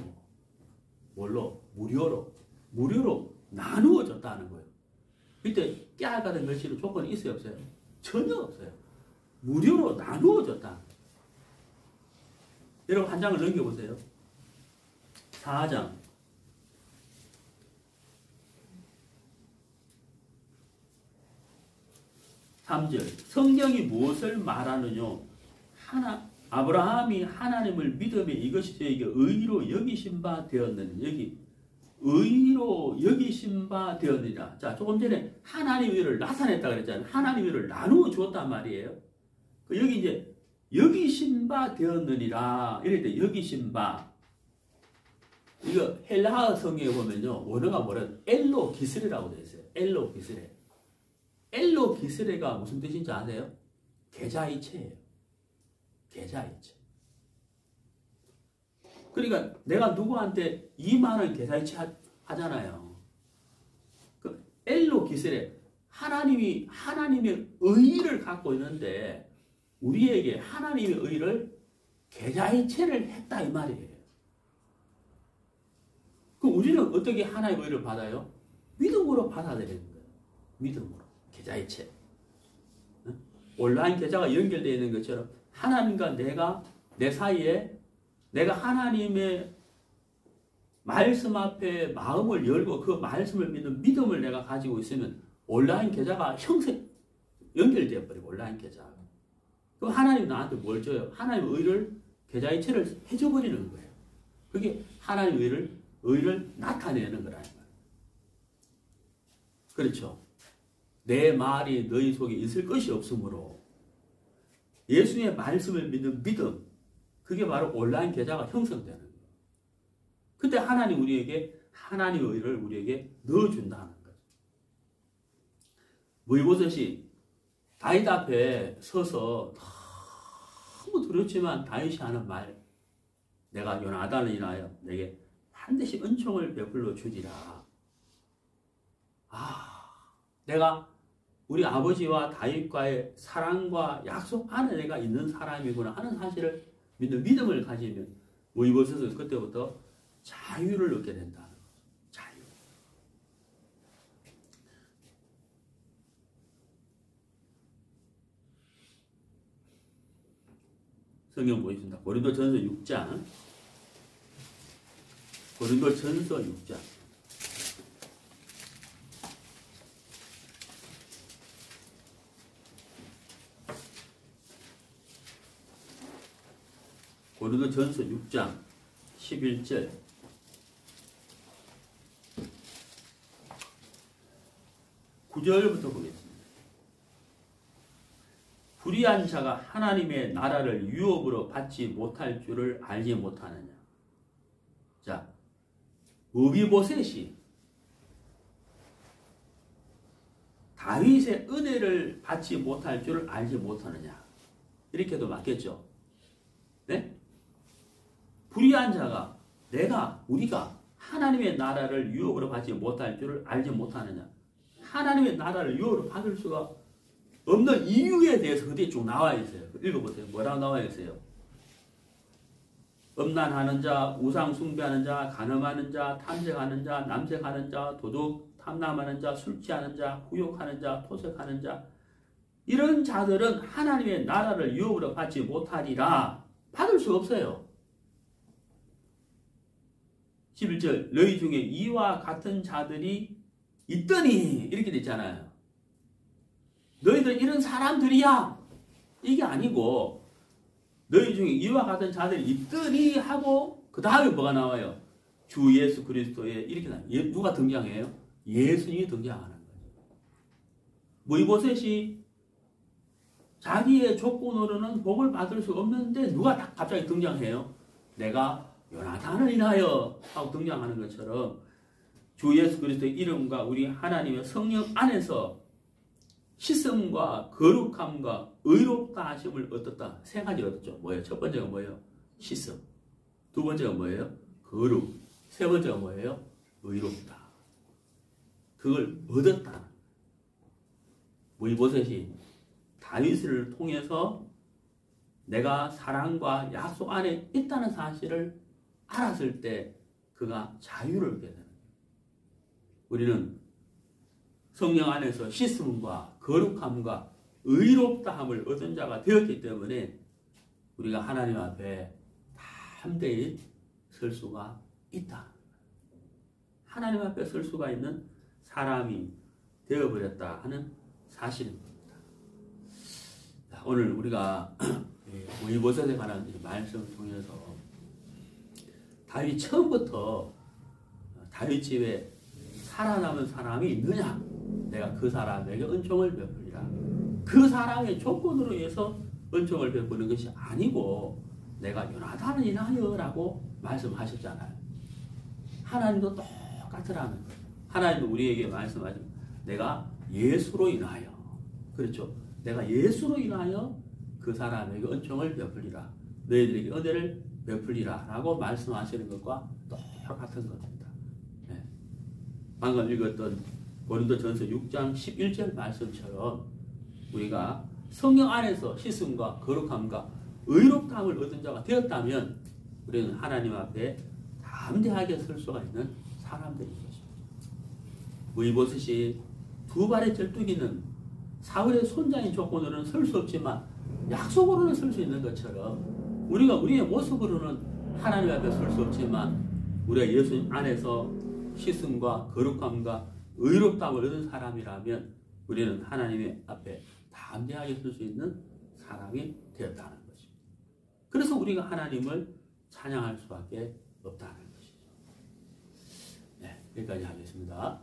뭘로? 무료로. 무료로 나누어 줬다는 거예요. 그때 깨알 같은 글씨로 조건이 있어요? 없어요? 전혀 없어요. 무료로 나누어 줬다. 여러분 한 장을 넘겨보세요. 4장. 3절. 성경이 무엇을 말하느냐? 아브라함이 하나님을 믿음에 이것이 저에게 의로 여기신 바 되었느니. 여기 의로 여기신 바 되었느니라. 자, 조금 전에 하나님의 의를 나타냈다 그랬잖아요. 하나님의 의를 나누어 주었단 말이에요. 여기 이제 여기신 바 되었느니라. 이럴 때 여기신 바. 이거 헬라어 성경에 보면요. 원어가 뭐라 엘로 기스레라고 되어 있어요. 엘로 기스레. 엘로 기스레가 무슨 뜻인지 아세요? 계좌이체예요. 계좌이체. 그러니까 내가 누구한테 2만 원 계좌이체 하잖아요. 그 엘로 기스레. 하나님의 의를 갖고 있는데 우리에게 하나님의 의를 계좌이체를 했다 이 말이에요. 그럼 우리는 어떻게 하나님의 의를 받아요? 믿음으로 받아들이는 거예요. 믿음으로. 계좌이체. 온라인 계좌가 연결되어 있는 것처럼 하나님과 내 사이에 내가 하나님의 말씀 앞에 마음을 열고 그 말씀을 믿는 믿음을 내가 가지고 있으면 온라인 계좌가 연결되어 버리고 온라인 계좌. 그럼 하나님 나한테 뭘 줘요? 하나님의 의를 계좌이체를 해줘 버리는 거예요. 그게 하나님의 의를 나타내는 거라는 거예요. 그렇죠. 내 말이 너희 속에 있을 것이 없으므로 예수의 말씀을 믿는 믿음, 그게 바로 온라인 계좌가 형성되는 거예요. 그때 하나님의 의를 우리에게 넣어준다는 거죠. 무이보셋이 다윗 앞에 서서 너무 두렵지만 다윗이 하는 말, 내가 요나단을 인하여 내게 반드시 은총을 베풀러 주리라. 내가 우리 아버지와 다윗과의 사랑과 약속 안에 내가 있는 사람이구나 하는 사실을 믿는 믿음을 가지면 무이보셋은 그때부터 자유를 얻게 된다는 거죠. 자유. 성경 보겠습니다. 고린도전서 6장. 고린도전서 6장. 고린도전서 6장 11절. (9절부터) 보겠습니다. 불의한 자가 하나님의 나라를 유업으로 받지 못할 줄을 알지 못하느냐. 자, 무비보셋이 다윗의 은혜를 받지 못할 줄을 알지 못하느냐. 이렇게도 맞겠죠. 네? 불의한 자가 우리가 하나님의 나라를 유업으로 받지 못할 줄을 알지 못하느냐. 하나님의 나라를 유업으로 받을 수가 없는 이유에 대해서 그때 쭉 나와 있어요. 읽어보세요. 뭐라고 나와 있어요? 음란하는 자, 우상 숭배하는 자, 간음하는 자, 탐색하는 자, 남색하는 자, 도둑, 탐남하는 자, 술 취하는 자, 후욕하는 자, 토색하는 자, 이런 자들은 하나님의 나라를 유업으로 받지 못하리라. 받을 수 없어요. 11절 너희 중에 이와 같은 자들이 있더니 이렇게 됐잖아요. 너희들 이런 사람들이야. 이게 아니고 너희 중에 이와 같은 자들이 있더니 하고 그 다음에 뭐가 나와요? 주 예수 그리스도의 이렇게 나와요. 누가 등장해요? 예수님이 등장하는 거죠. 무이보셋이 자기의 조건으로는 복을 받을 수 없는데 누가 갑자기 등장해요? 내가 요나단을 인하여 하고 등장하는 것처럼 주 예수 그리스도의 이름과 우리 하나님의 성령 안에서 씻음과 거룩함과 의롭다 하심을 얻었다. 세 가지를 얻었죠. 뭐예요? 첫 번째가 뭐예요? 씻음. 두 번째가 뭐예요? 거룩. 세 번째가 뭐예요? 의롭다. 그걸 얻었다. 무이보셋이 다윗을 통해서 내가 사랑과 약속 안에 있다는 사실을 알았을 때 그가 자유를 얻게 되는 거예요. 우리는 성령 안에서 씻음과 거룩함과 의롭다함을 얻은 자가 되었기 때문에 우리가 하나님 앞에 담대히 설 수가 있다. 하나님 앞에 설 수가 있는 사람이 되어버렸다 하는 사실입니다. 오늘 우리가 무이보셋에 관한 말씀을 통해서 다윗 처음부터 다윗 집에 살아남은 사람이 있느냐? 내가 그 사람에게 은총을 베풀리라. 그 사람의 조건으로 해서 은총을 베푸는 것이 아니고 내가 요나단을 인하여 라고 말씀하셨잖아요. 하나님도 똑같으라는 거예요. 하나님도 우리에게 말씀하십니다. 내가 예수로 인하여, 그렇죠? 내가 예수로 인하여 그 사람에게 은총을 베풀리라. 너희들에게 은혜를 베풀리라 라고 말씀하시는 것과 똑같은 겁니다. 네. 방금 읽었던 고린도전서 6장 11절 말씀처럼 우리가 성령 안에서 씻음과 거룩함과 의롭다함을 얻은 자가 되었다면 우리는 하나님 앞에 담대하게 설 수가 있는 사람들인 것입니다. 무이보셋이 두 발의 절뚝이는 사울의 손자인 조건으로는 설 수 없지만 약속으로는 설 수 있는 것처럼 우리가 우리의 모습으로는 하나님 앞에 설 수 없지만 우리가 예수 안에서 씻음과 거룩함과 의롭다함을 얻은 사람이라면 우리는 하나님의 앞에 담대하게 설 수 있는 사람이 되었다는 것입니다. 그래서 우리가 하나님을 찬양할 수밖에 없다는 것이죠. 네, 여기까지 하겠습니다.